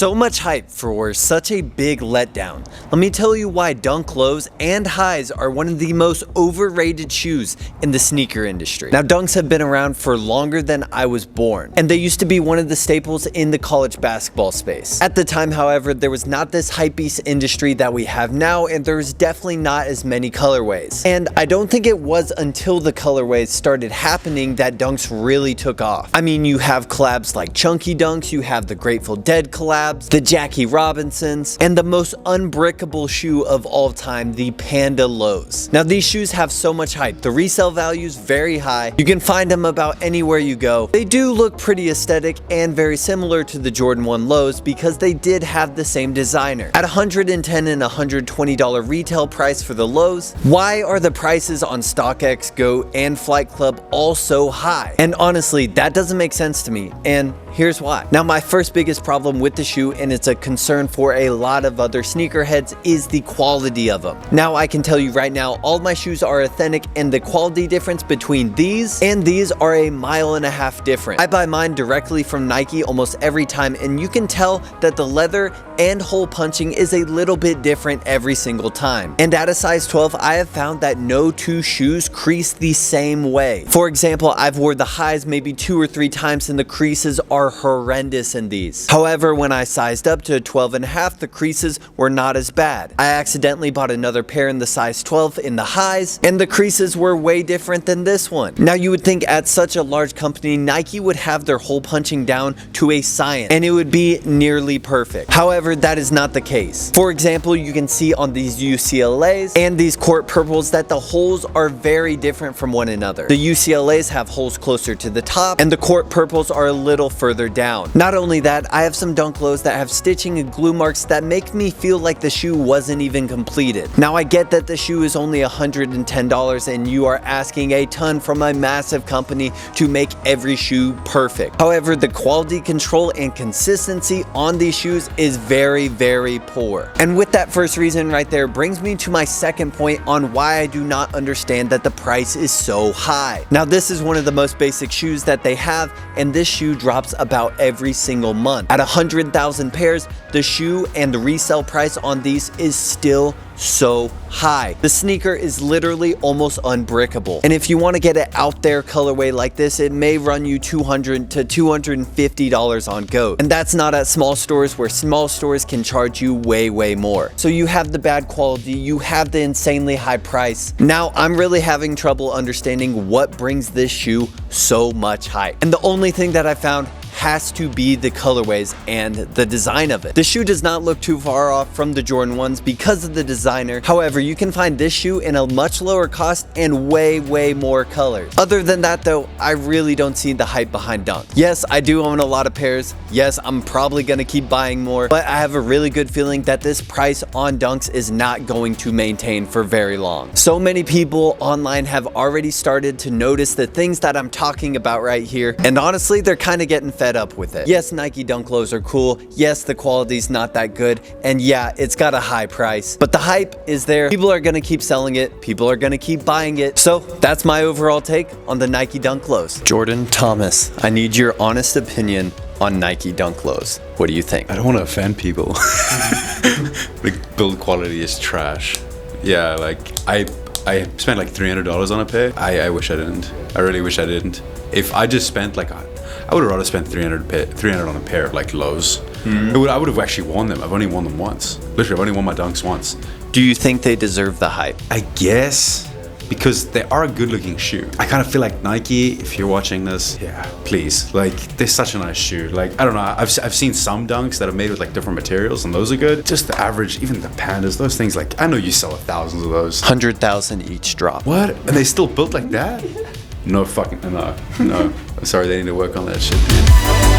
So much hype for such a big letdown. Let me tell you why Dunk lows and highs are one of the most overrated shoes in the sneaker industry. Now, Dunks have been around for longer than I was born, and they used to be one of the staples in the college basketball space. At the time, however, there was not this hypebeast industry that we have now, and there was definitely not as many colorways. And I don't think it was until the colorways started happening that Dunks really took off. I mean, you have collabs like Chunky Dunks, you have the Grateful Dead collabs, the Jackie Robinsons, and the most unbreakable shoe of all time, the Panda Lows. Now, these shoes have so much hype. The resale value is very high. You can find them about anywhere you go. They do look pretty aesthetic and very similar to the Jordan 1 Lows because they did have the same designer. At $110 and $120 retail price for the Lows, why are the prices on StockX, Go, and Flight Club all so high? And honestly, that doesn't make sense to me, and here's why. Now, my first biggest problem with the shoe, and it's a concern for a lot of other sneakerheads, is the quality of them. Now, I can tell you right now, all my shoes are authentic, and the quality difference between these and these are a mile and a half different. I buy mine directly from Nike almost every time, and you can tell that the leather and hole punching is a little bit different every single time. And at a size 12, I have found that no two shoes crease the same way. For example, I've worn the highs maybe 2 or 3 times, and the creases are horrendous in these. However, when I sized up to a 12 and a half, the creases were not as bad. I accidentally bought another pair in the size 12 in the highs, and the creases were way different than this one. Now, you would think at such a large company, Nike would have their hole punching down to a science, and it would be nearly perfect. However, that is not the case. For example, you can see on these UCLAs and these court purples that the holes are very different from one another. The UCLAs have holes closer to the top, and the court purples are a little further down. Not only that, I have some Dunk Lows that have stitching and glue marks that make me feel like the shoe wasn't even completed. Now, I get that the shoe is only $110 and you are asking a ton from a massive company to make every shoe perfect. However, the quality control and consistency on these shoes is very, very poor. And with that first reason right there brings me to my second point on why I do not understand that the price is so high. Now, this is one of the most basic shoes that they have, and this shoe drops about every single month. At 100,000 pairs, the shoe and the resale price on these is still so high. The sneaker is literally almost unbreakable. And if you want to get it out there colorway like this, it may run you $200 to $250 on GOAT. And that's not at small stores, where small stores can charge you way, way more. So you have the bad quality, you have the insanely high price. Now, I'm really having trouble understanding what brings this shoe so much hype. And the only thing that I found has to be the colorways and the design of it. The shoe does not look too far off from the Jordan 1s because of the designer. However, you can find this shoe in a much lower cost and way, way more colors. Other than that though, I really don't see the hype behind Dunk. Yes, I do own a lot of pairs. Yes, I'm probably gonna keep buying more, but I have a really good feeling that this price on Dunks is not going to maintain for very long. So many people online have already started to notice the things that I'm talking about right here, and honestly, they're kind of getting fed up with it. Yes, Nike Dunk Lows are cool. Yes, the quality's not that good. And yeah, it's got a high price, but the hype is there. People are gonna keep selling it. People are gonna keep buying it. So that's my overall take on the Nike Dunk Lows. Jordan Thomas, I need your honest opinion on Nike Dunk Lows. What do you think? I don't want to offend people. The build quality is trash. Yeah, like I spent like $300 on a pair. I wish I didn't. I really wish I didn't. If I just spent like I would have rather spent $300 on a pair of like Lows. I would have actually worn them. I've only worn them once. Literally, I've only worn my Dunks once. Do you think they deserve the hype? I guess, because they are a good looking shoe. I kind of feel like Nike, if you're watching this, yeah, please, like, they're such a nice shoe. Like, I don't know, I've seen some Dunks that are made with like different materials, and those are good. Just the average, even the Pandas, those things, like, I know you sell thousands of those. 100,000 each drop. What? And they still built like that? No fucking, no. I'm sorry, they need to work on that shit, dude.